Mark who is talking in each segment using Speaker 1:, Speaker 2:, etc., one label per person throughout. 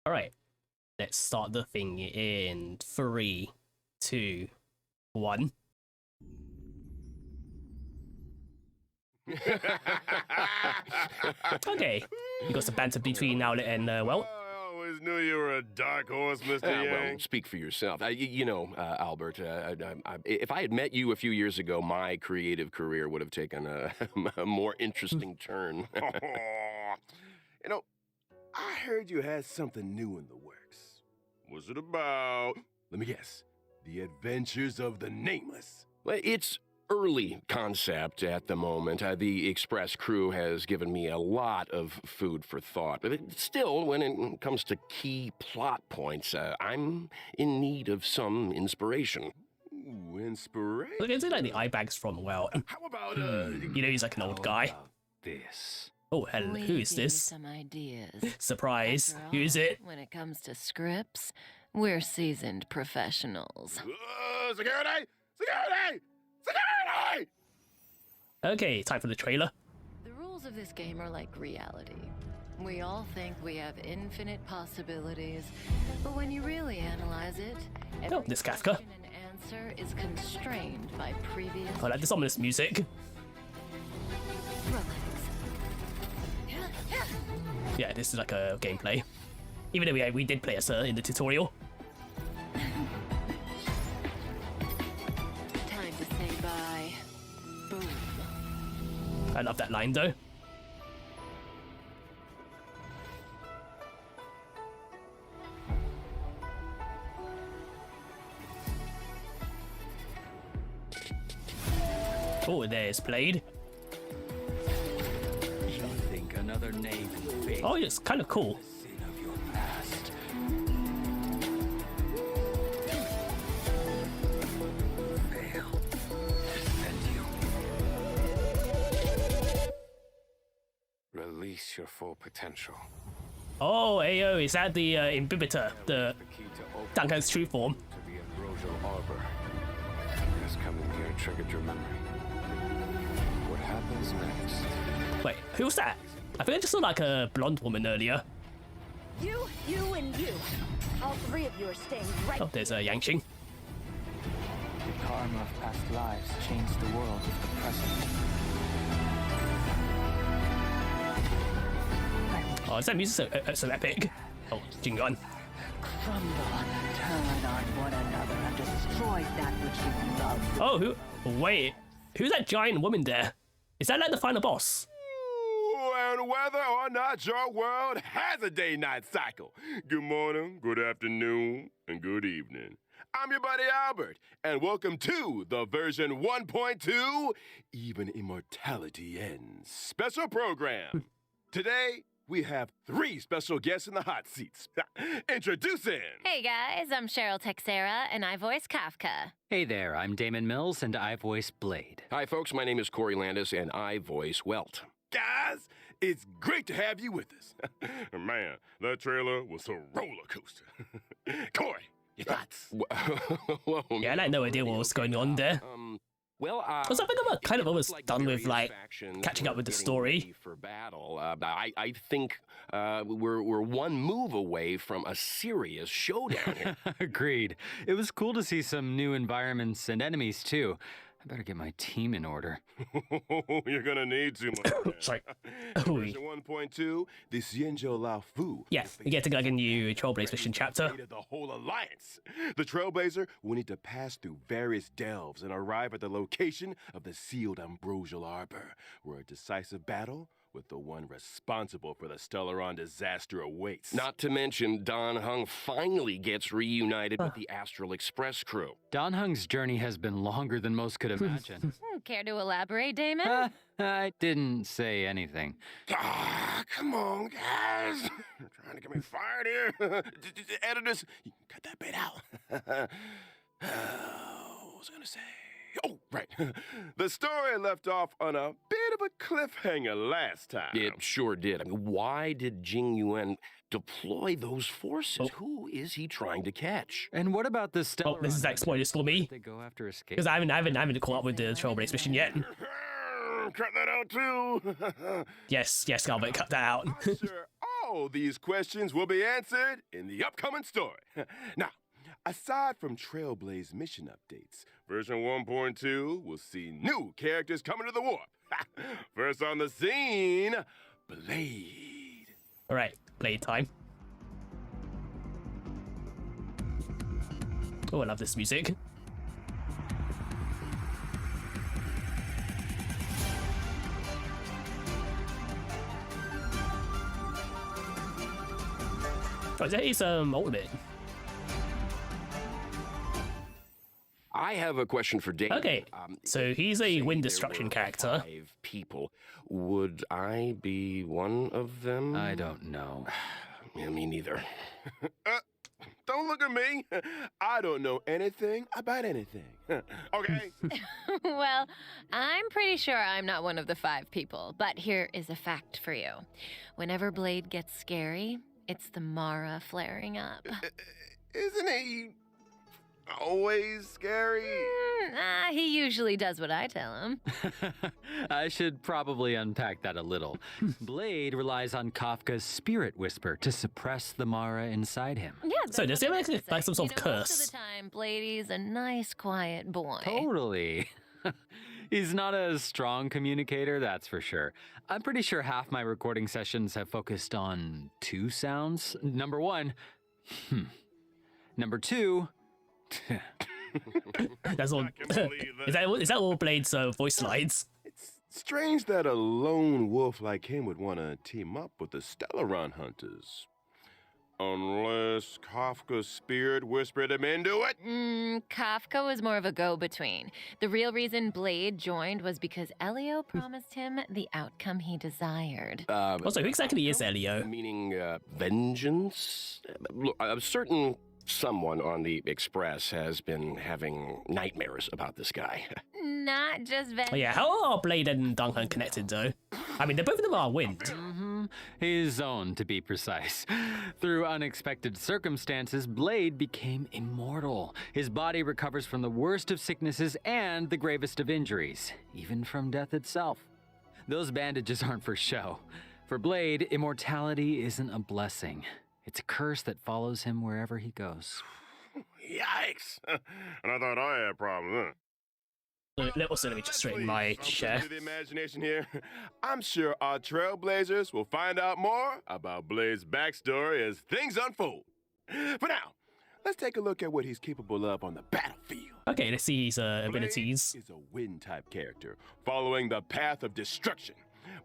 Speaker 1: Alright, let's start the thing in 3, 2, 1. Okay, you got some banter between Owlet and, well.
Speaker 2: I always knew you were a dark horse, Mr. Yang.
Speaker 3: Well, speak for yourself. Albert, if I had met you a few years ago, my creative career would have taken a more interesting turn.
Speaker 2: You know, I heard you had something new in the works. What's it about? Let me guess. The Adventures of the Nameless.
Speaker 3: Well, it's early concept at the moment. The Express crew has given me a lot of food for thought. But still, when it comes to key plot points, I'm in need of some inspiration.
Speaker 2: Ooh, inspiration?
Speaker 1: Look, is it like the eye bags from, well,
Speaker 2: How about,
Speaker 1: you know, he's like an old guy.
Speaker 3: This.
Speaker 1: Oh, hello, who is this?
Speaker 4: Some ideas.
Speaker 1: Surprise,
Speaker 4: After
Speaker 1: who is
Speaker 4: all,
Speaker 1: it?
Speaker 4: When it comes to scripts, we're seasoned professionals.
Speaker 2: Security! Security! Security!
Speaker 1: Okay, time for the trailer.
Speaker 4: The rules of this game are like reality. We all think we have infinite possibilities, but when you really analyze it, every
Speaker 1: this Kafka.
Speaker 4: question and answer is constrained by previous.
Speaker 1: I like this ominous music.
Speaker 4: Relax.
Speaker 1: Yeah, this is like a gameplay. Even though we did play as in the tutorial.
Speaker 4: Time to say bye. Boom.
Speaker 1: I love that line though. Oh, there's Blade.
Speaker 5: You think another name and fate
Speaker 1: Oh, it's kind of cool.
Speaker 5: sin of your past. Fail to send you. Release your full potential.
Speaker 1: Oh, Ayo, is that the inhibitor, the
Speaker 5: The key to open
Speaker 1: Dankan's true form?
Speaker 5: to the ambrosial arbor. This coming here triggered your memory. What happens next?
Speaker 1: Wait, who's that? I think I just saw like a blonde woman earlier.
Speaker 6: You, and you. All three of you are staying right.
Speaker 1: Oh, there's Yangqing.
Speaker 7: The karma of past lives changed the world of the present.
Speaker 1: Oh, is that music so epic? Oh, Jingan.
Speaker 6: Crumble, turn on one another, and destroy that which you love.
Speaker 1: Oh, wait, who's that giant woman there? Is that like the final boss?
Speaker 2: And whether or not your world has a day-night cycle. Good morning, good afternoon, and good evening. I'm your buddy Albert, and welcome to the version 1.2 Even Immortality Ends special program. Today, we have 3 special guests in the hot seats. Introducing...
Speaker 8: Hey guys, I'm Cheryl Texera, and I voice Kafka.
Speaker 7: Hey there, I'm Damon Mills, and I voice Blade.
Speaker 3: Hi, folks. My name is Corey Landis, and I voice Welt.
Speaker 2: Guys, it's great to have you with us. Man, that trailer was a roller coaster. Corey, your thoughts?
Speaker 1: Yeah, I had no idea what was going on there. Because I think I'm kind of almost done with like catching up with the story.
Speaker 3: For battle, I think we're one move away from a serious showdown here.
Speaker 7: Agreed. It was cool to see some new environments and enemies, too. I better get my team in order.
Speaker 2: You're gonna need to.
Speaker 1: Sorry.
Speaker 2: Version 1.2, the Xianzhou Lao Fu.
Speaker 1: Yeah, we get to like a new Trailblaze mission chapter.
Speaker 2: The whole alliance. The Trailblazer will need to pass through various delves and arrive at the location of the sealed ambrosial arbor, where a decisive battle with the one responsible for the Stellaron disaster awaits.
Speaker 3: Not to mention, Don Hung finally gets reunited with the Astral Express crew.
Speaker 7: Don Hung's journey has been longer than most could imagine.
Speaker 8: Care to elaborate, Damon?
Speaker 7: I didn't say anything.
Speaker 2: Ah, come on, guys. You're trying to get me fired here. Editors, you can cut that bit out. What was I gonna say? Oh, right. The story left off on a bit of a cliffhanger last time.
Speaker 3: It sure did. I mean, why did Jing Yuan deploy those forces? Who is he trying to catch?
Speaker 7: And what about the Stellaron?
Speaker 1: Oh, this is like spoilers for me.
Speaker 7: They go after escape.
Speaker 1: Because I haven't caught up with the Trailblaze mission yet.
Speaker 2: Cut that out too.
Speaker 1: Yes, Albert, cut that out.
Speaker 2: I'm sure All these questions will be answered in the upcoming story. Now, aside from Trailblaze mission updates, version 1.2 will see new characters coming to the warp. First on the scene, Blade.
Speaker 1: All right, Blade time. Oh, I love this music. Oh, that is ultimate.
Speaker 3: I have a question for Dave.
Speaker 1: Okay, so he's a wind destruction character.
Speaker 3: 5 people. Would I be one of them?
Speaker 7: I don't know.
Speaker 3: Yeah, me neither.
Speaker 2: Don't look at me. I don't know anything about anything. Okay?
Speaker 8: Well, I'm pretty sure I'm not one of the 5 people, but here is a fact for you. Whenever Blade gets scary, it's the Mara flaring up.
Speaker 2: Isn't he always scary?
Speaker 8: He usually does what I tell him.
Speaker 7: I should probably unpack that a little. Blade relies on Kafka's spirit whisper to suppress the Mara inside him.
Speaker 8: Yeah,
Speaker 1: So does it make it like some sort of
Speaker 8: Most
Speaker 1: curse?
Speaker 8: of the time, Bladey's a nice, quiet boy.
Speaker 7: Totally. He's not a strong communicator, that's for sure. I'm pretty sure half my recording sessions have focused on 2 sounds. Number 1, Number 2,
Speaker 1: That's all.
Speaker 2: I can't believe
Speaker 1: Is that all Blade's voice lines?
Speaker 2: It's strange that a lone wolf like him would want to team up with the Stellaron hunters. Unless Kafka's spirit whispered him into it.
Speaker 8: Kafka was more of a go-between. The real reason Blade joined was because Elio promised him the outcome he desired.
Speaker 1: Also, who exactly is Elio?
Speaker 3: Meaning vengeance? Look, I'm certain someone on the Express has been having nightmares about this guy.
Speaker 8: Not just vengeance.
Speaker 1: Oh, yeah, how are Blade and Duncan connected though? I mean, both of them are wind.
Speaker 7: his own to be precise. Through unexpected circumstances, Blade became immortal. His body recovers from the worst of sicknesses and the gravest of injuries, even from death itself. Those bandages aren't for show. For Blade, immortality isn't a blessing. It's a curse that follows him wherever he goes.
Speaker 2: Yikes! And I thought I had a problem, huh?
Speaker 1: Also, let me just straighten my chair.
Speaker 2: To the imagination here. I'm sure our trailblazers will find out more about Blade's backstory as things unfold. For now, let's take a look at what he's capable of on the battlefield.
Speaker 1: Okay, let's see his abilities.
Speaker 2: Blade is a wind-type character, following the path of destruction.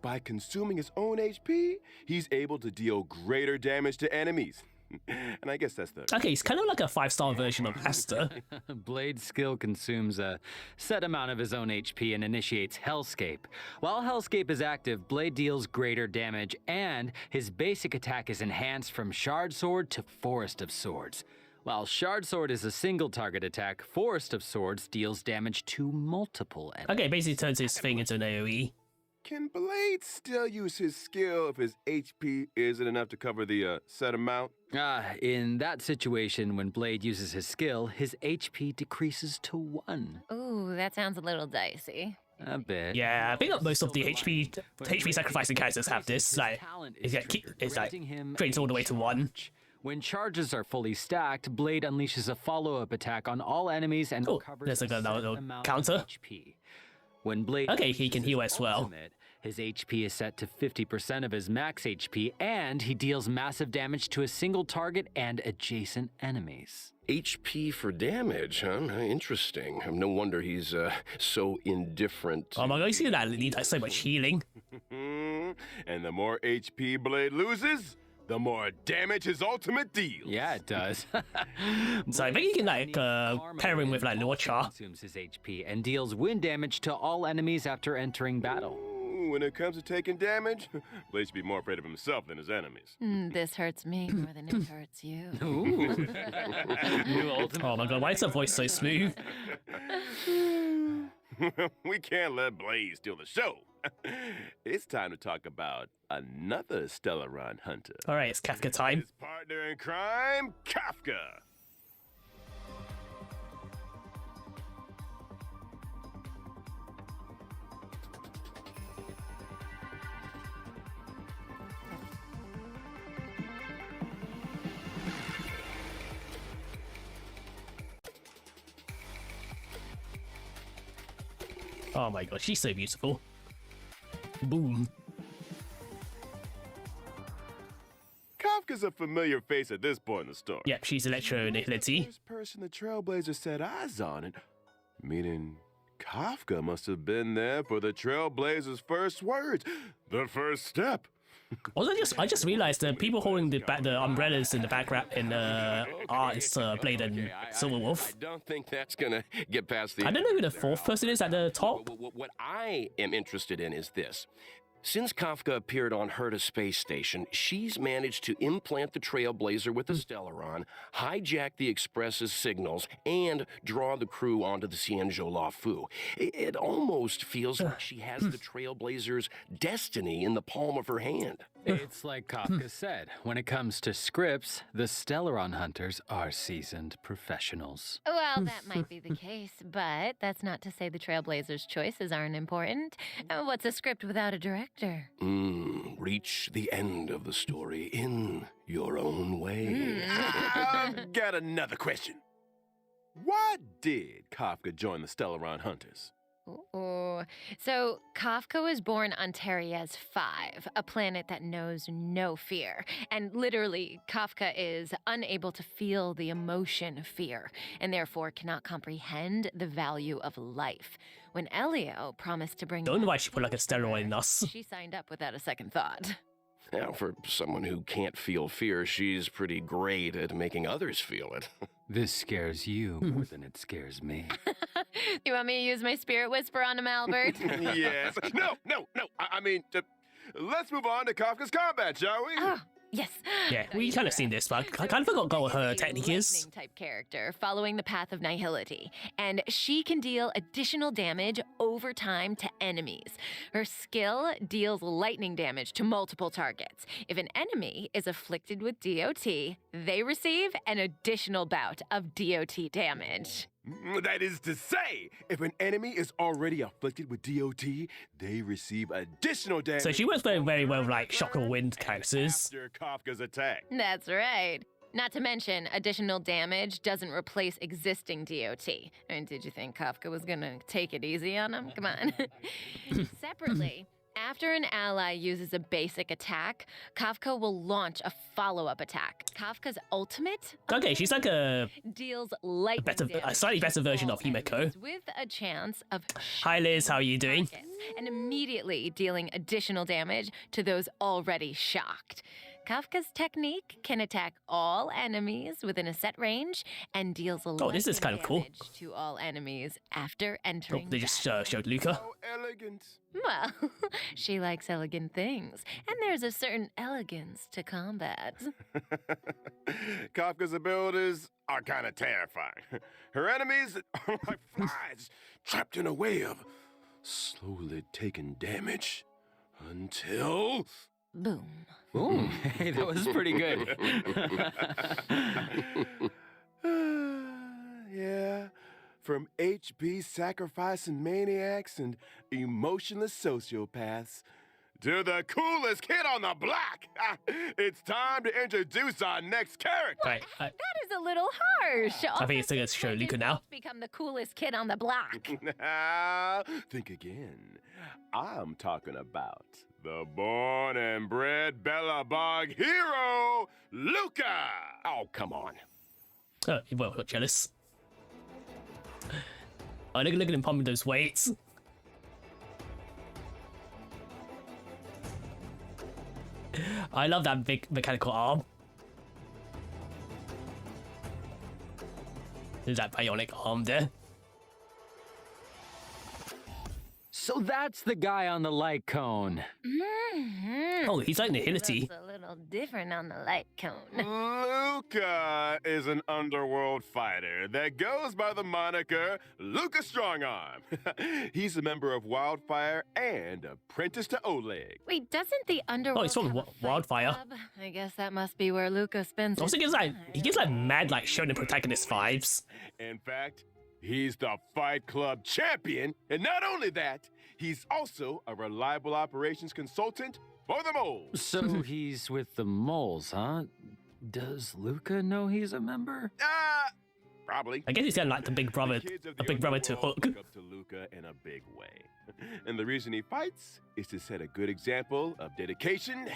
Speaker 2: By consuming his own HP, he's able to deal greater damage to enemies. And I guess that's the...
Speaker 1: Okay, he's kind of like a 5-star version of Asta.
Speaker 7: Blade's skill consumes a set amount of his own HP and initiates Hellscape. While Hellscape is active, Blade deals greater damage, and his basic attack is enhanced from Shard Sword to Forest of Swords. While Shard Sword is a single target attack, Forest of Swords deals damage to multiple enemies.
Speaker 1: Okay, basically turns his thing into an AoE.
Speaker 2: Can Blade still use his skill if his HP isn't enough to cover the set amount?
Speaker 7: In that situation, when Blade uses his skill, his HP decreases to 1.
Speaker 8: Ooh, that sounds a little dicey.
Speaker 7: A bit.
Speaker 1: Yeah, I think most of the HP sacrificing characters have this. Like, it's like drains all the way to 1.
Speaker 7: When charges are fully stacked, Blade unleashes a follow-up attack on all enemies and recovers
Speaker 1: there's like
Speaker 7: a
Speaker 1: a
Speaker 7: set
Speaker 1: little
Speaker 7: amount
Speaker 1: counter.
Speaker 7: of HP. When Blade
Speaker 1: Okay, he can
Speaker 7: uses
Speaker 1: heal
Speaker 7: his
Speaker 1: as well.
Speaker 7: ultimate, his HP is set to 50% of his max HP, and he deals massive damage to a single target and adjacent enemies.
Speaker 3: HP for damage, huh? Interesting. No wonder he's so indifferent.
Speaker 1: Oh my god, you see that? It needs like so much healing.
Speaker 2: And the more HP Blade loses, the more damage his ultimate deals.
Speaker 7: Yeah, it does.
Speaker 1: So I think you can like pair him with like Lorcha.
Speaker 7: Consumes his HP and deals wind damage to all enemies after entering battle.
Speaker 2: When it comes to taking damage, Blade should be more afraid of himself than his enemies.
Speaker 8: This hurts me more than it hurts you.
Speaker 7: Ooh. New ultimate.
Speaker 1: Oh my god, why is that voice so smooth?
Speaker 2: We can't let Blade steal the show. It's time to talk about another Stellaron hunter.
Speaker 1: All right, it's Kafka time.
Speaker 2: His partner in crime, Kafka.
Speaker 1: Oh my god, she's so beautiful. Boom.
Speaker 2: Kafka's a familiar face at this point in the story.
Speaker 1: Yep, she's electro-nihility.
Speaker 2: First person the Trailblazers set eyes on it, meaning Kafka must have been there for the Trailblazers' first words, the first step.
Speaker 1: Also, I just realized that people holding the umbrellas in the background in are Blade and Silverwolf.
Speaker 3: I don't think that's gonna get past the.
Speaker 1: I don't know who the fourth person is at the top.
Speaker 3: What I am interested in is this. Since Kafka appeared on Herta Space Station, she's managed to implant the Trailblazer with the Stellaron, hijack the Express's signals, and draw the crew onto the Cienjo La Fu. It almost feels like she has the Trailblazer's destiny in the palm of her hand.
Speaker 7: It's like Kafka said. When it comes to scripts, the Stellaron hunters are seasoned professionals.
Speaker 8: Well, that might be the case, but that's not to say the Trailblazers' choices aren't important. What's a script without a director?
Speaker 3: Reach the end of the story in your own way.
Speaker 2: I've got another question. Why did Kafka join the Stellaron Hunters?
Speaker 8: Ooh. So, Kafka was born on Teriez 5, a planet that knows no fear. And literally, Kafka is unable to feel the emotion of fear, and therefore cannot comprehend the value of life. When Elio promised to bring...
Speaker 1: Don't know why she put like a steroid in us.
Speaker 8: She signed up without a second thought.
Speaker 3: Now, for someone who can't feel fear, she's pretty great at making others feel it.
Speaker 7: This scares you more than it scares me.
Speaker 8: You want me to use my spirit whisper on him, Albert?
Speaker 2: Yes. No. I mean, let's move on to Kafka's combat, shall we?
Speaker 8: Oh, yes.
Speaker 1: Yeah, we kind of seen this, but I kind of forgot what her
Speaker 8: A
Speaker 1: technique is.
Speaker 8: lightning type character following the path of nihility, and she can deal additional damage over time to enemies. Her skill deals lightning damage to multiple targets. If an enemy is afflicted with DOT, they receive an additional bout of DOT damage.
Speaker 2: That is to say, if an enemy is already afflicted with DOT, they receive additional damage.
Speaker 1: So she works very, very well with like shock or wind characters.
Speaker 2: After Kafka's attack.
Speaker 8: That's right. Not to mention, additional damage doesn't replace existing DOT. I mean, did you think Kafka was gonna take it easy on him? Come on. Separately, after an ally uses a basic attack, Kafka will launch a follow-up attack. Kafka's ultimate
Speaker 1: Okay, she's like a
Speaker 8: deals lightning damage
Speaker 1: slightly better
Speaker 8: to
Speaker 1: version
Speaker 8: all
Speaker 1: of Himeko.
Speaker 8: enemies with a chance of
Speaker 1: Hi Liz, how are you doing?
Speaker 8: targets, and immediately dealing additional damage to those already shocked. Kafka's technique can attack all enemies within a set range and deals
Speaker 1: this is kind of cool.
Speaker 8: damage to all enemies after
Speaker 1: Oh,
Speaker 8: entering
Speaker 1: they just
Speaker 8: battle.
Speaker 1: showed Luca.
Speaker 2: Oh, elegant.
Speaker 8: Well, she likes elegant things, and there's a certain elegance to combat.
Speaker 2: Kafka's abilities are kind of terrifying. Her enemies are like flies trapped in a web, slowly taking damage until...
Speaker 8: Boom.
Speaker 7: Ooh, hey, that was pretty good.
Speaker 2: Yeah, from HP sacrificing maniacs and emotionless sociopaths to the coolest kid on the block. It's time to introduce our next character.
Speaker 1: Right,
Speaker 8: That is a little harsh.
Speaker 1: I think it's going to show Luca now.
Speaker 8: Become the coolest kid on the block.
Speaker 2: Think again. I'm talking about the born and bred Bellabog hero, Luca.
Speaker 3: Oh, come on.
Speaker 1: Oh, well, got jealous. Oh, look at him pumping those weights. I love that big mechanical arm. There's that bionic arm there.
Speaker 7: So that's the guy on the light cone.
Speaker 1: Oh, he's like Nihility.
Speaker 8: Looks a little different on the light cone.
Speaker 2: Luca is an underworld fighter that goes by the moniker Luca Strongarm. He's a member of Wildfire and apprentice to Oleg.
Speaker 8: Wait, doesn't the underworld
Speaker 1: he's from
Speaker 8: have a fight
Speaker 1: Wildfire.
Speaker 8: club? I guess that must be where Luca spends
Speaker 1: Also,
Speaker 8: his
Speaker 1: he gives like mad like shonen protagonist vibes.
Speaker 2: In fact, he's the Fight Club champion, and not only that, he's also a reliable operations consultant for the moles.
Speaker 7: So he's with the moles, huh? Does Luca know he's a member?
Speaker 2: Probably.
Speaker 1: I guess he's kind of like the big brother,
Speaker 2: Kids of
Speaker 1: a
Speaker 2: the
Speaker 1: big brother to
Speaker 2: underworld
Speaker 1: Hook.
Speaker 2: look up to Luca in a big way. And the reason he fights is to set a good example of dedication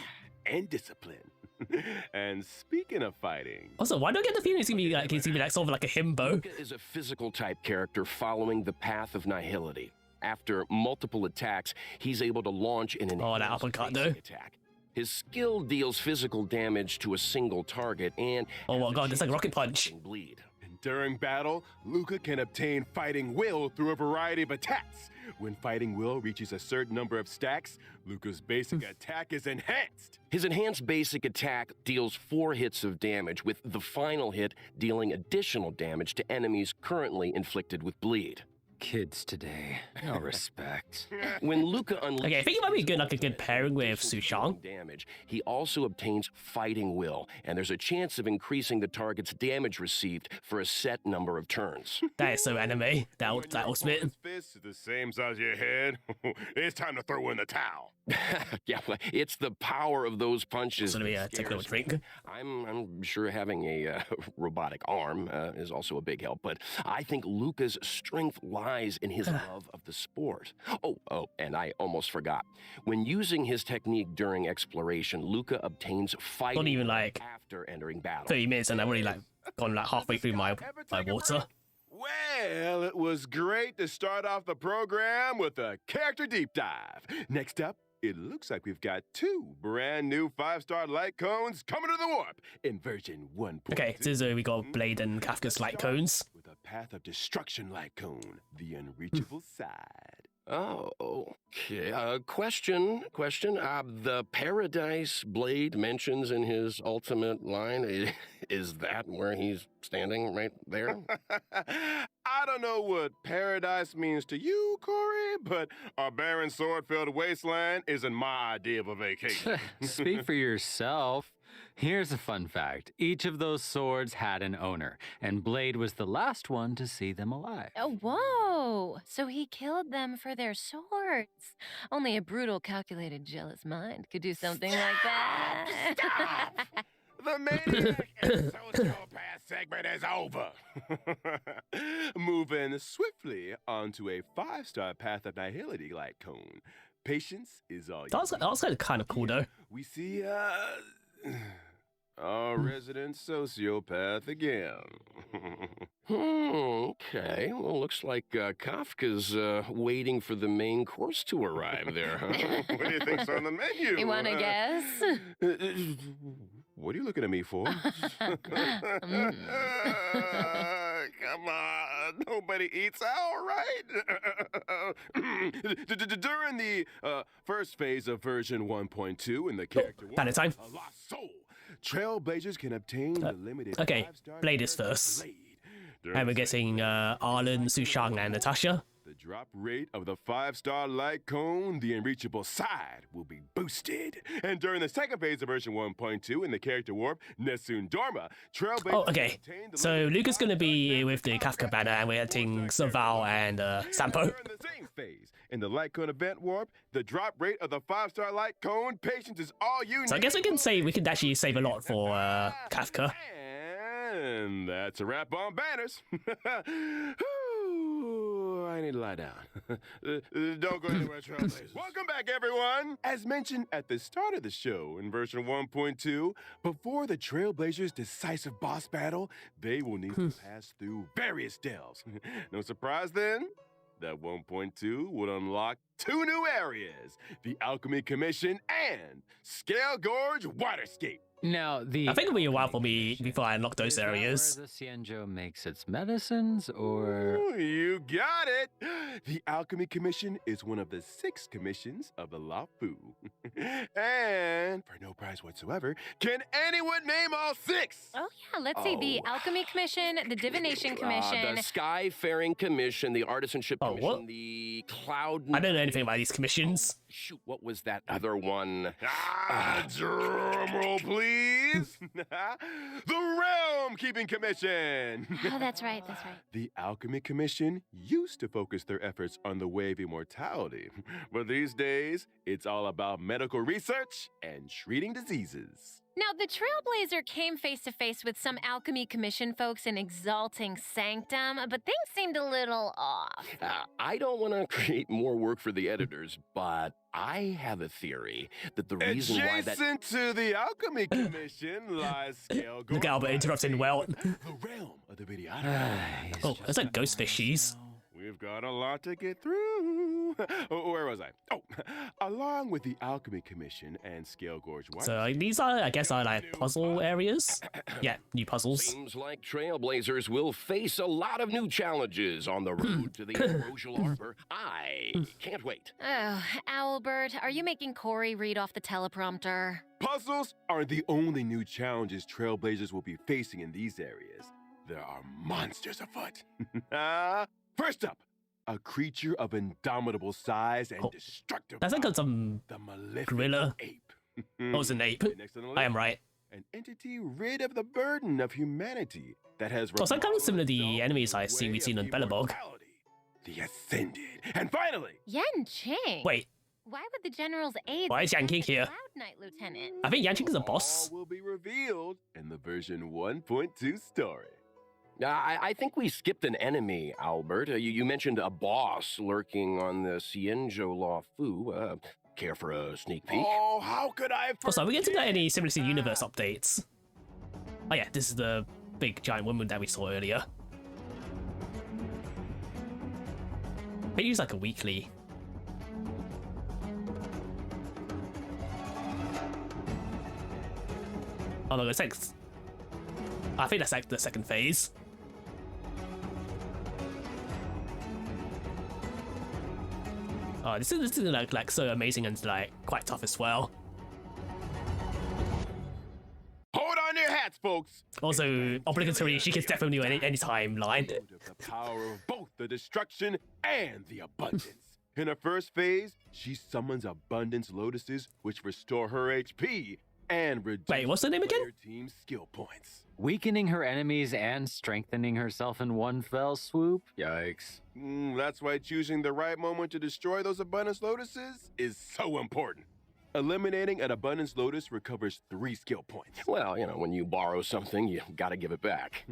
Speaker 2: and discipline. And speaking of fighting,
Speaker 1: Also, why do I get the feeling he's gonna be like sort of like a himbo?
Speaker 3: Luca is a physical type character following the path of nihility. After multiple attacks, he's able to launch an
Speaker 1: Oh, that
Speaker 3: enhanced
Speaker 1: uppercut,
Speaker 3: basic
Speaker 1: though.
Speaker 3: attack. His skill deals physical damage to a single target and
Speaker 1: Oh my
Speaker 3: has a
Speaker 1: god, it's like
Speaker 3: chance
Speaker 1: rocket
Speaker 3: of
Speaker 1: punch.
Speaker 3: inflicting bleed.
Speaker 2: and during battle, Luca can obtain fighting will through a variety of attacks. When fighting will reaches a certain number of stacks, Luca's basic attack is enhanced.
Speaker 3: His enhanced basic attack deals 4 hits of damage, with the final hit dealing additional damage to enemies currently inflicted with bleed.
Speaker 7: Kids today, no respect.
Speaker 3: When Luca unleashes
Speaker 1: Okay, I think it might be good, like a good pairing with
Speaker 3: additional
Speaker 1: Sushang.
Speaker 3: damage, he also obtains fighting will, and there's a chance of increasing the target's damage received for a set number of turns.
Speaker 1: That is so anime. That
Speaker 2: When your
Speaker 1: ultimate.
Speaker 2: opponent's fist is the same size as your head, it's time to throw in the towel.
Speaker 3: Yeah, well, it's the power of those punches.
Speaker 1: So let me
Speaker 3: that
Speaker 1: take a little
Speaker 3: scares me.
Speaker 1: drink.
Speaker 3: I'm sure having a robotic arm is also a big help, but I think Luca's strength lies in his love of the sport. Oh, and I almost forgot. When using his technique during exploration, Luca obtains fighting
Speaker 1: Not even like
Speaker 3: after entering battle.
Speaker 1: 30 minutes and I've already like gone like halfway through my water.
Speaker 2: Well, it was great to start off the program with a character deep dive. Next up, it looks like we've got 2 brand new 5-star light cones coming to the warp in version 1.2.
Speaker 1: Okay, so we got Blade and Kafka's light cones.
Speaker 2: With a path of destruction light cone, the unreachable side.
Speaker 3: Oh, okay. Question. The Paradise Blade mentions in his ultimate line, is that where he's standing right there?
Speaker 2: I don't know what paradise means to you, Corey, but a barren sword-filled wasteland isn't my idea of a vacation.
Speaker 7: Speak for yourself. Here's a fun fact. Each of those swords had an owner, and Blade was the last one to see them alive.
Speaker 8: Oh, whoa! So he killed them for their swords. Only a brutal, calculated, jealous mind could do something like that.
Speaker 2: Stop! The maniac and sociopath segment is over. Moving swiftly onto a 5-star path of nihility light cone. Patience is all you
Speaker 1: That was kind of cool though.
Speaker 2: We see our resident sociopath again.
Speaker 3: Okay. Well, looks like Kafka's waiting for the main course to arrive there, huh?
Speaker 2: What do you think's on the menu?
Speaker 8: You want to guess?
Speaker 2: What are you looking at me for? Come on, nobody eats out, right? During the first phase of version 1.2 in the character
Speaker 1: Planet time.
Speaker 2: A lost soul, Trailblazers can obtain the limited
Speaker 1: Okay,
Speaker 2: 5-star
Speaker 1: Blade is
Speaker 2: character
Speaker 1: first.
Speaker 2: Blade. During
Speaker 1: And we're
Speaker 2: the
Speaker 1: guessing Arlen, Sushang, and Natasha.
Speaker 2: The drop rate of the 5-star light cone, the unreachable side, will be boosted. And during the second phase of version 1.2 in the character warp, Nessun Dorma, Trailblazers
Speaker 1: Oh, okay.
Speaker 2: obtain the
Speaker 1: So
Speaker 2: limited
Speaker 1: Luca's gonna be
Speaker 2: 5-star
Speaker 1: with the Kafka banner, and we're hitting Saval and Sampo.
Speaker 2: During the same phase, in the light cone event warp, the drop rate of the 5-star light cone, patience is all you need.
Speaker 1: So I guess we can actually save a lot for Kafka.
Speaker 2: And that's a wrap on banners. Whew, I need to lie down. Don't go anywhere, Trailblazers. Welcome back, everyone. As mentioned at the start of the show in version 1.2, before the Trailblazers' decisive boss battle, they will need to pass through various delves. No surprise then that 1.2 would unlock 2 new areas, the Alchemy Commission and Scale Gorge Waterscape.
Speaker 7: Now,
Speaker 1: I think it'll be a while for me before I unlock those
Speaker 7: is that
Speaker 1: areas.
Speaker 7: where the Xianzhou makes its medicines, or...
Speaker 2: Ooh, you got it! The Alchemy Commission is one of the 6 commissions of the La Fu. And, for no prize whatsoever, can anyone name all 6?
Speaker 8: Oh, yeah, let's see. The Alchemy Commission, the Divination Commission.
Speaker 3: The Skyfaring Commission, the Artisanship
Speaker 1: Oh,
Speaker 3: Commission,
Speaker 1: what?
Speaker 3: the Cloud...
Speaker 1: I don't know anything about these commissions.
Speaker 3: Shoot, what was that other one?
Speaker 2: Drum roll, please! The Realm Keeping Commission!
Speaker 8: Oh, that's right.
Speaker 2: The Alchemy Commission used to focus their efforts on the way of immortality, but these days, it's all about medical research and treating diseases.
Speaker 8: Now, the Trailblazer came face to face with some Alchemy Commission folks in Exalting Sanctum, but things seemed a little off.
Speaker 3: I don't want to create more work for the editors, but I have a theory that the reason why that...
Speaker 2: Adjacent to the Alchemy Commission lies Scale.
Speaker 1: Look at Albert interrupting well.
Speaker 2: The realm of the videographer.
Speaker 1: Oh, there's like ghost fishies.
Speaker 2: We've got a lot to get through. Where was I? Oh, along with the Alchemy Commission and Scale Gorge Watch.
Speaker 1: So these are, I guess, are like puzzle areas. Yeah, new puzzles.
Speaker 3: Seems like Trailblazers will face a lot of new challenges on the road to the Ambrosial Arbor. I can't wait.
Speaker 8: Oh, Albert, are you making Corey read off the teleprompter?
Speaker 2: Puzzles aren't the only new challenges Trailblazers will be facing in these areas. There are monsters afoot. First up, a creature of indomitable size and destructive.
Speaker 1: That's like
Speaker 2: power,
Speaker 1: some
Speaker 2: the malefic
Speaker 1: gorilla.
Speaker 2: ape.
Speaker 1: Oh, it's an ape.
Speaker 2: Next on the
Speaker 1: I am
Speaker 2: list,
Speaker 1: right.
Speaker 2: an entity rid of the burden of humanity that has.
Speaker 1: Oh, so kind of similar to the
Speaker 2: revolved
Speaker 1: enemies I
Speaker 2: the
Speaker 1: see
Speaker 2: way
Speaker 1: we've seen
Speaker 2: of
Speaker 1: on Bellabog.
Speaker 2: immortality, the Ascended, and finally,
Speaker 8: Yan Qing.
Speaker 1: Wait,
Speaker 8: Why would the general's aide
Speaker 1: why is Yan Qing here?
Speaker 8: Cloud Knight Lieutenant?
Speaker 1: I think Yan Qing is a boss.
Speaker 2: all will be revealed in the version 1.2 story.
Speaker 3: I think we skipped an enemy, Albert. You mentioned a boss lurking on the Cienjo Law Fu. Care for a sneak peek?
Speaker 2: Oh, how could I?
Speaker 1: Also, are we getting any Similar to the Universe updates? Oh yeah, this is the big giant woman that we saw earlier. They use like a weekly. Oh no, it's like... I think that's like the second phase. Oh, this is like so amazing and like quite tough as well.
Speaker 2: Hold on your hats, folks.
Speaker 1: Also, obligatory, she can step on you any time line.
Speaker 2: The power of both the destruction and the abundance. In her first phase, she summons abundance lotuses, which restore her HP and reduce
Speaker 1: Wait, what's the name again?
Speaker 2: player team's skill points.
Speaker 7: Weakening her enemies and strengthening herself in one fell swoop? Yikes.
Speaker 2: That's why choosing the right moment to destroy those abundance lotuses is so important. Eliminating an abundance lotus recovers 3 skill points.
Speaker 3: Well, you know, when you borrow something, you gotta give it back.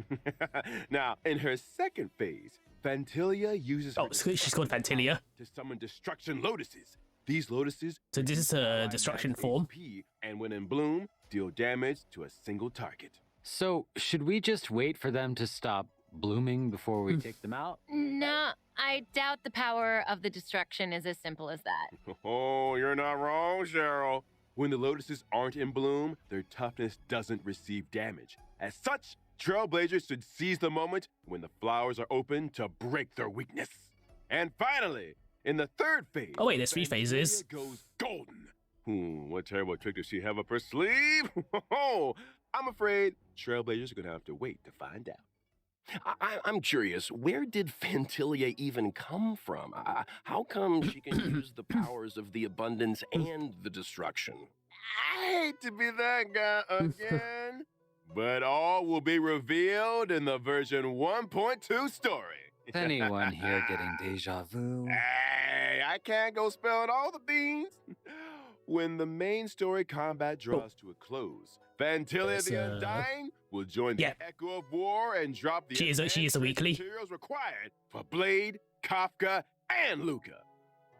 Speaker 2: Now, in her second phase, Fantilia uses
Speaker 1: Oh,
Speaker 2: her
Speaker 1: she's called Fantilia.
Speaker 2: to summon destruction lotuses. These lotuses
Speaker 1: So this is a destruction
Speaker 2: max
Speaker 1: form.
Speaker 2: HP, and when in bloom, deal damage to a single target.
Speaker 7: So, should we just wait for them to stop blooming before we take them out?
Speaker 8: No, I doubt the power of the destruction is as simple as that.
Speaker 2: Oh, you're not wrong, Cheryl. When the lotuses aren't in bloom, their toughness doesn't receive damage. As such, Trailblazers should seize the moment when the flowers are open to break their weakness. And finally, in the third phase...
Speaker 1: Oh wait, there's 3 phases.
Speaker 2: Fantasia goes golden. What terrible trick does she have up her sleeve? Oh, I'm afraid Trailblazers are going to have to wait to find out.
Speaker 3: I'm curious, where did Fantilia even come from? How come she can use the powers of the abundance and the destruction?
Speaker 2: I hate to be that guy again, but all will be revealed in the version 1.2 story.
Speaker 7: Is anyone here getting deja vu?
Speaker 2: Hey, I can't go spelling all the beans. When the main story combat draws to a close, Fantilia the Undying will join the Echo of War and drop the
Speaker 1: She is a weekly.
Speaker 2: materials required for Blade, Kafka, and Luca.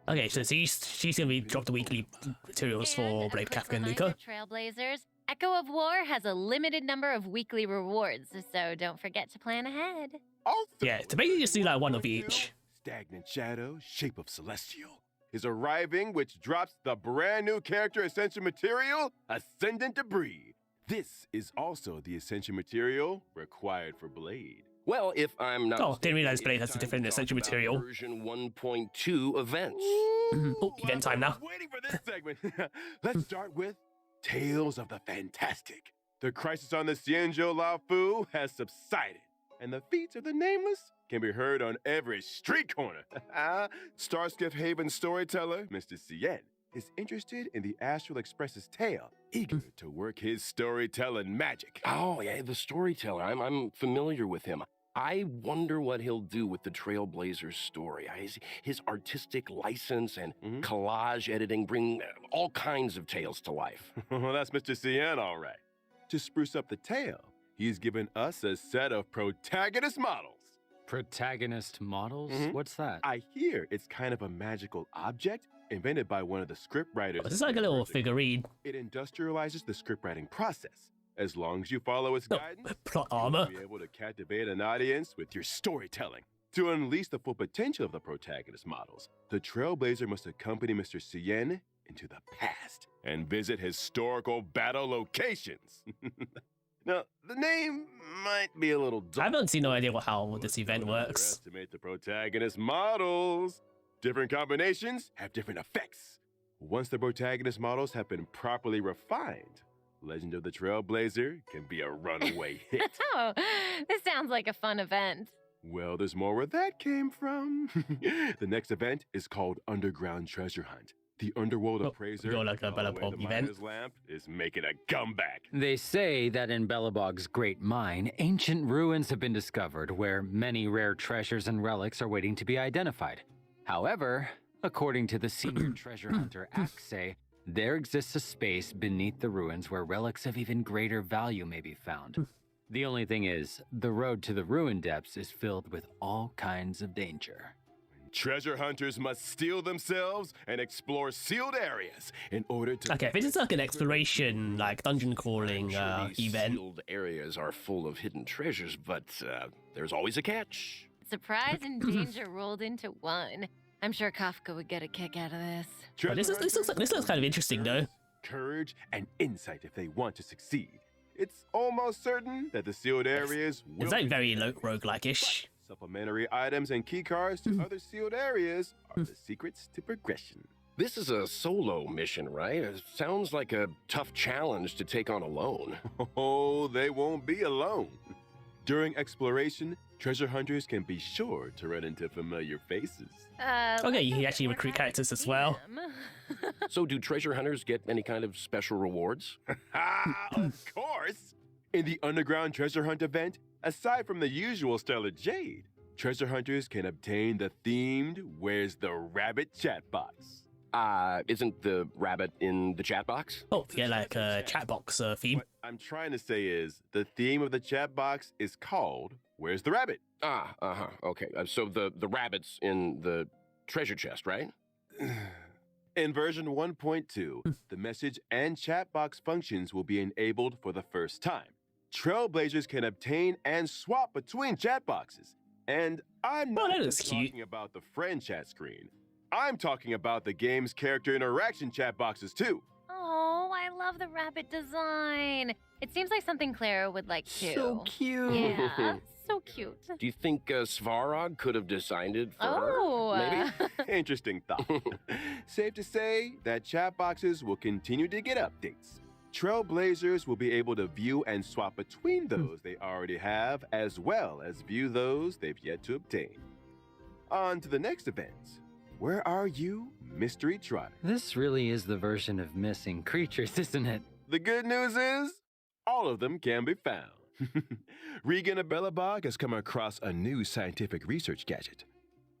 Speaker 1: Okay, so she's gonna be dropped the weekly materials for
Speaker 8: And
Speaker 1: Blade,
Speaker 8: a quick
Speaker 1: Kafka, and
Speaker 8: reminder,
Speaker 1: Luca.
Speaker 8: Trailblazers, Echo of War has a limited number of weekly rewards, so don't forget to plan ahead.
Speaker 2: Also,
Speaker 1: Yeah, to basically just do like one of each.
Speaker 2: Stagnant Shadow, Shape of Celestial, is arriving, which drops the brand new character Ascension material, Ascendant Debris. This is also the Ascension material required for Blade.
Speaker 3: Well, if I'm not...
Speaker 1: Oh, didn't realize
Speaker 3: mistaken,
Speaker 1: Blade
Speaker 3: it's
Speaker 1: has a
Speaker 3: time
Speaker 1: different
Speaker 3: to talk
Speaker 1: Ascension
Speaker 3: about
Speaker 1: material.
Speaker 3: Version 1.2 events.
Speaker 1: Oh, event time now.
Speaker 2: I was waiting for this segment. Let's start with Tales of the Fantastic. The crisis on the Cienjo Lao Fu has subsided, and the feats of the Nameless can be heard on every street corner. Starskiff Haven storyteller, Mr. Cien, is interested in the Astral Express's tale, eager to work his storytelling magic.
Speaker 3: Oh, yeah, the storyteller. I'm familiar with him. I wonder what he'll do with the Trailblazers story. His artistic license and collage editing bring all kinds of tales to life.
Speaker 2: Well, that's Mr. Cien, all right. To spruce up the tale, he's given us a set of protagonist models.
Speaker 7: Protagonist models?
Speaker 2: Mhm.
Speaker 7: What's that?
Speaker 2: I hear it's kind of a magical object invented by one of the scriptwriters.
Speaker 1: This is like a little figurine.
Speaker 2: It industrializes the scriptwriting process. As long as you follow its guidance,
Speaker 1: Plot armor.
Speaker 2: you'll be able to captivate an audience with your storytelling. To unleash the full potential of the protagonist models, the Trailblazer must accompany Mr. Cien into the past and visit historical battle locations. Now, the name might be a little
Speaker 1: I have
Speaker 2: dull.
Speaker 1: honestly no idea how this event works.
Speaker 2: Underestimate the protagonist models. Different combinations have different effects. Once the protagonist models have been properly refined, Legend of the Trailblazer can be a runaway hit.
Speaker 8: Oh, this sounds like a fun event.
Speaker 2: Well, there's more where that came from. The next event is called Underground Treasure Hunt. The underworld
Speaker 1: Oh,
Speaker 2: appraiser,
Speaker 1: you're like a
Speaker 2: all the way
Speaker 1: Bellapog
Speaker 2: to
Speaker 1: event.
Speaker 2: Miner's Lamp, is making a comeback.
Speaker 7: They say that in Belobog's great mine, ancient ruins have been discovered where many rare treasures and relics are waiting to be identified. However, according to the senior treasure hunter Axe, there exists a space beneath the ruins where relics of even greater value may be found. The only thing is, the road to the ruin depths is filled with all kinds of danger.
Speaker 2: Treasure hunters must steel themselves and explore sealed areas in order to...
Speaker 1: Okay, this is like an exploration, like dungeon crawling
Speaker 3: I'm sure these
Speaker 1: event.
Speaker 3: sealed areas are full of hidden treasures, but there's always a catch.
Speaker 8: Surprise and danger rolled into one. I'm sure Kafka would get a kick out of this.
Speaker 1: Oh, this looks kind of interesting though.
Speaker 2: Courage and insight if they want to succeed. It's almost certain that the sealed areas will
Speaker 1: It's like
Speaker 2: be
Speaker 1: very
Speaker 2: sealed.
Speaker 1: roguelike-ish.
Speaker 2: Supplementary items and keycards to other sealed areas are the secrets to progression.
Speaker 3: This is a solo mission, right? It sounds like a tough challenge to take on alone.
Speaker 2: Oh, they won't be alone. During exploration, treasure hunters can be sure to run into familiar faces.
Speaker 1: Okay, you can actually recruit characters as well.
Speaker 3: So do treasure hunters get any kind of special rewards?
Speaker 2: Of course! In the Underground Treasure Hunt event, aside from the usual Stellar Jade, treasure hunters can obtain the themed Where's the Rabbit chat box.
Speaker 3: Isn't the rabbit in the chat box?
Speaker 1: Oh, yeah, like a chat box theme.
Speaker 2: What I'm trying to say is, the theme of the chat box is called Where's the Rabbit?
Speaker 3: Okay. So the rabbit's in the treasure chest, right?
Speaker 2: In version 1.2, the message and chat box functions will be enabled for the first time. Trailblazers can obtain and swap between chat boxes. And I'm not
Speaker 1: that
Speaker 2: just
Speaker 1: is cute.
Speaker 2: talking about the friend chat screen. I'm talking about the game's character interaction chat boxes too.
Speaker 8: Oh, I love the rabbit design. It seems like something Clara would like too.
Speaker 7: So cute.
Speaker 8: Yeah, so cute.
Speaker 3: Do you think Svarog could have designed it for
Speaker 8: Oh,
Speaker 3: her? Maybe?
Speaker 2: Interesting thought. Safe to say that chat boxes will continue to get updates. Trailblazers will be able to view and swap between those they already have, as well as view those they've yet to obtain. On to the next event. Where are you, Mystery Trotter?
Speaker 7: This really is the version of missing creatures, isn't it?
Speaker 2: The good news is, all of them can be found. Regan of Bellabog has come across a new scientific research gadget.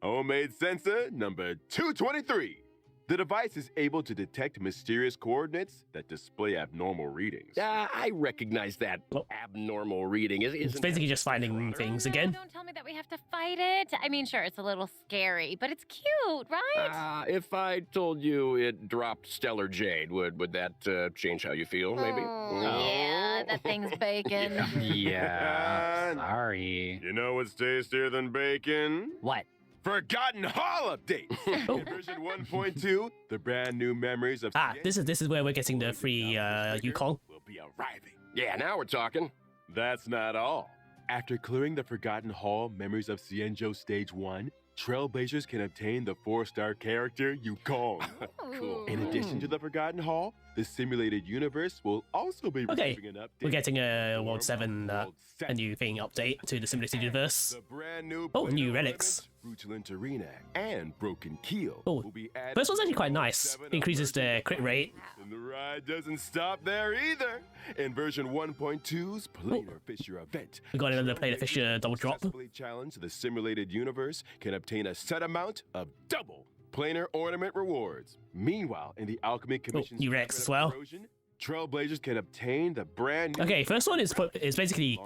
Speaker 2: Homemade sensor number 223. The device is able to detect mysterious coordinates that display abnormal readings.
Speaker 3: I recognize that
Speaker 1: Well,
Speaker 3: abnormal reading.
Speaker 1: It's
Speaker 3: Isn't
Speaker 1: basically just finding things
Speaker 8: No,
Speaker 1: again.
Speaker 8: don't tell me that we have to fight it. I mean, sure, it's a little scary, but it's cute, right?
Speaker 3: if I told you it dropped Stellar Jade, would that change how you feel, maybe?
Speaker 8: Yeah, that thing's bacon.
Speaker 7: Yeah. Sorry.
Speaker 2: You know what's tastier than bacon?
Speaker 7: What?
Speaker 2: Forgotten Hall updates! In version 1.2, the brand new memories of
Speaker 1: This is where we're getting the free Yukong.
Speaker 2: will be arriving.
Speaker 3: Yeah, now we're talking.
Speaker 2: That's not all. After clearing the Forgotten Hall memories of Cienjo Stage 1, Trailblazers can obtain the 4-star character Yukong.
Speaker 3: Cool.
Speaker 2: In addition to the Forgotten Hall, the simulated universe will also be
Speaker 1: Okay,
Speaker 2: receiving an update.
Speaker 1: we're getting a
Speaker 2: Form
Speaker 1: World 7,
Speaker 2: World
Speaker 1: a new thing update to the simulated universe.
Speaker 2: The brand new
Speaker 1: Oh,
Speaker 2: player
Speaker 1: new relics.
Speaker 2: elements, Fruitulent Arena and Broken Keel
Speaker 1: Oh,
Speaker 2: will be added
Speaker 1: first one's actually
Speaker 2: to
Speaker 1: quite
Speaker 2: World
Speaker 1: nice.
Speaker 2: 7
Speaker 1: Increases the
Speaker 2: version
Speaker 1: crit rate.
Speaker 2: And the ride doesn't stop there either. In version 1.2's Planar Fisher event,
Speaker 1: We got another Planar Fisher double drop.
Speaker 2: successfully challenge the simulated universe can obtain a set amount of double planar ornament rewards. Meanwhile, in the Alchemy Commission's
Speaker 1: new relics
Speaker 2: Weapon
Speaker 1: as
Speaker 2: of
Speaker 1: well.
Speaker 2: Corrosion, Trailblazers can obtain the brand new
Speaker 1: Okay, first one is basically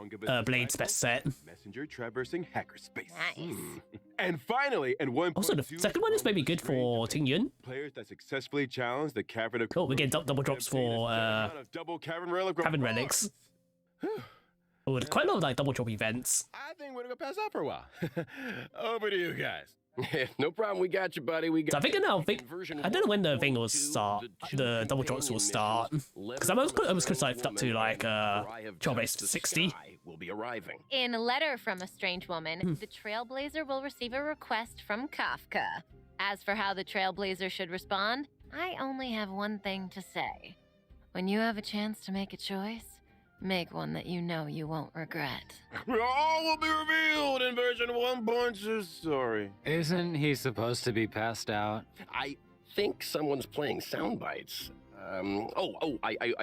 Speaker 1: Blade's best set.
Speaker 2: messenger traversing hackerspace.
Speaker 8: Nice.
Speaker 2: And finally, and 1.2
Speaker 1: Also, the second one is maybe good for Ting Yun.
Speaker 2: players that successfully challenge the cavern of
Speaker 1: Oh, we get double drops for
Speaker 2: double cavern rail of
Speaker 1: Cavern Relics. Oh, quite a lot of like double drop events.
Speaker 2: I think we're gonna pass out for a while. Over to you guys.
Speaker 3: No problem. We got you, buddy. We got
Speaker 1: So I think
Speaker 3: you.
Speaker 1: now,
Speaker 3: In version
Speaker 1: I don't know when the thing will
Speaker 3: 1.2,
Speaker 1: start, the double drops will
Speaker 3: companion
Speaker 1: start.
Speaker 3: missions,
Speaker 1: Because I was
Speaker 3: letters from a
Speaker 1: criticized up to
Speaker 3: woman
Speaker 1: like
Speaker 3: named I have
Speaker 1: Trailblaze
Speaker 3: touched the
Speaker 1: 60.
Speaker 3: sky will be arriving.
Speaker 8: In a letter from a strange woman, the Trailblazer will receive a request from Kafka. As for how the Trailblazer should respond, I only have one thing to say. When you have a chance to make a choice, make one that you know you won't regret.
Speaker 2: All will be revealed in version 1.2. Sorry.
Speaker 7: Isn't he supposed to be passed out?
Speaker 3: I think someone's playing sound bites. I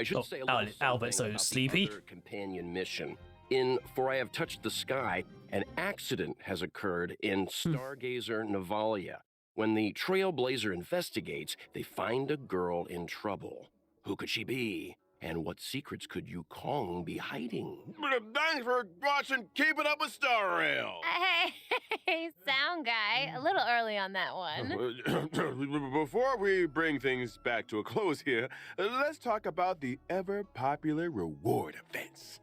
Speaker 3: should
Speaker 1: Oh,
Speaker 3: say a little
Speaker 1: Albert's
Speaker 3: something
Speaker 1: so
Speaker 3: about
Speaker 1: sleepy.
Speaker 3: the other companion mission. In For I Have Touched the Sky, an accident has occurred in Stargazer Navalia. When the Trailblazer investigates, they find a girl in trouble. Who could she be? And what secrets could Yukong be hiding?
Speaker 2: Thanks for watching Keeping Up with Star Rail.
Speaker 8: Hey, sound guy, a little early on that one.
Speaker 2: Before we bring things back to a close here, let's talk about the ever-popular reward events.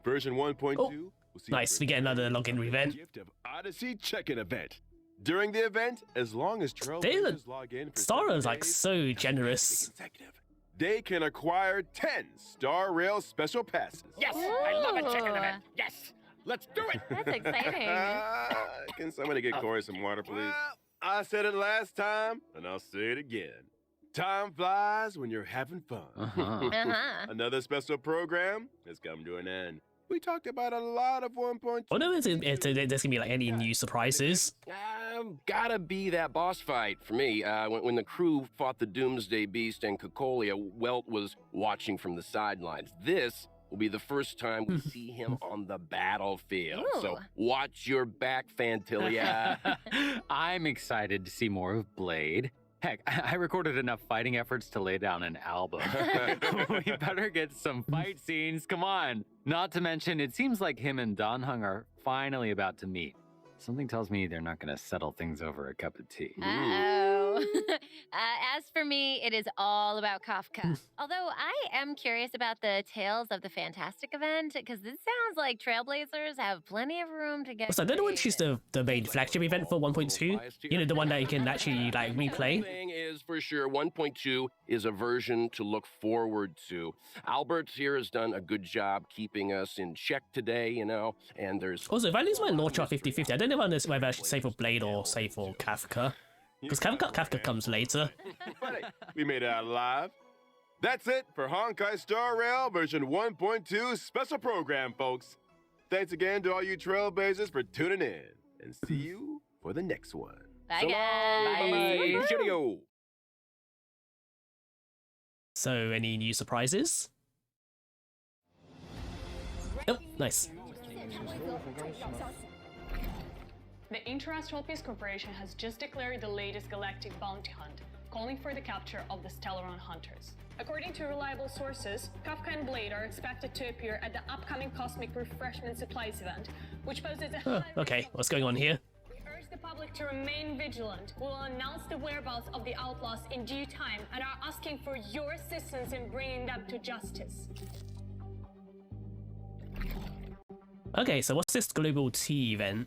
Speaker 2: Version 1.2.
Speaker 1: Oh,
Speaker 2: will see
Speaker 1: nice,
Speaker 2: the
Speaker 1: we get another login event.
Speaker 2: gift of Odyssey check-in event. During the event, as long as
Speaker 1: They're
Speaker 2: Trailblazers log in for
Speaker 1: Star
Speaker 2: 7
Speaker 1: Rail's like
Speaker 2: days,
Speaker 1: so generous.
Speaker 2: consecutive, they can acquire 10 Star Rail special passes.
Speaker 3: Yes, I love a chicken
Speaker 8: Ooh.
Speaker 3: event. Yes, let's do it.
Speaker 8: That's exciting.
Speaker 2: Can somebody get Corey some water, please? Well, I said it last time, and I'll say it again. Time flies when you're having fun.
Speaker 8: Uh-huh.
Speaker 2: Another special program has come to an end. We talked about a lot of 1.2.
Speaker 1: I wonder if there's gonna be like any new surprises.
Speaker 3: Gotta be that boss fight for me. When the crew fought the Doomsday Beast and Cocolia, Welt was watching from the sidelines. This will be the first time we see him on the battlefield. So
Speaker 8: Ooh.
Speaker 3: watch your back, Fantilia.
Speaker 7: I'm excited to see more of Blade. Heck, I recorded enough fighting efforts to lay down an album. We better get some fight scenes, come on. Not to mention, it seems like him and Dan Hung are finally about to meet. Something tells me they're not gonna settle things over a cup of tea.
Speaker 8: Uh-oh. As for me, it is all about Kafka. Although I am curious about the Tales of the Fantastic event, because this sounds like Trailblazers have plenty of room to get
Speaker 1: So I don't know when she's
Speaker 8: creative.
Speaker 1: the main flagship event for 1.2. You know, the one that you can actually like
Speaker 3: One
Speaker 1: replay.
Speaker 3: thing is for sure, 1.2 is a version to look forward to. Albert here has done a good job keeping us in check today, you know, and there's...
Speaker 1: Also, if I lose my launcher 50-50, I don't know whether I should save for Blade or save for Kafka. Because Kafka comes later.
Speaker 2: Buddy, we made it out alive. That's it for Honkai Star Rail version 1.2 special program, folks. Thanks again to all you Trailblazers for tuning in, and see you for the next one.
Speaker 8: Bye,
Speaker 2: So long.
Speaker 8: guys.
Speaker 2: Bye-bye. Cheerio.
Speaker 1: So, any new surprises? Oh, nice.
Speaker 9: The Interastral Peace Corporation has just declared the latest galactic bounty hunt, calling for the capture of the Stellaron Hunters. According to reliable sources, Kafka and Blade are expected to appear at the upcoming Cosmic Refreshment Supplies event, which poses a high
Speaker 1: Okay, what's going on here?
Speaker 9: We urge the public to remain vigilant. We will announce the whereabouts of the outlaws in due time and are asking for your assistance in bringing them to justice.
Speaker 1: Okay, so what's this global tea event?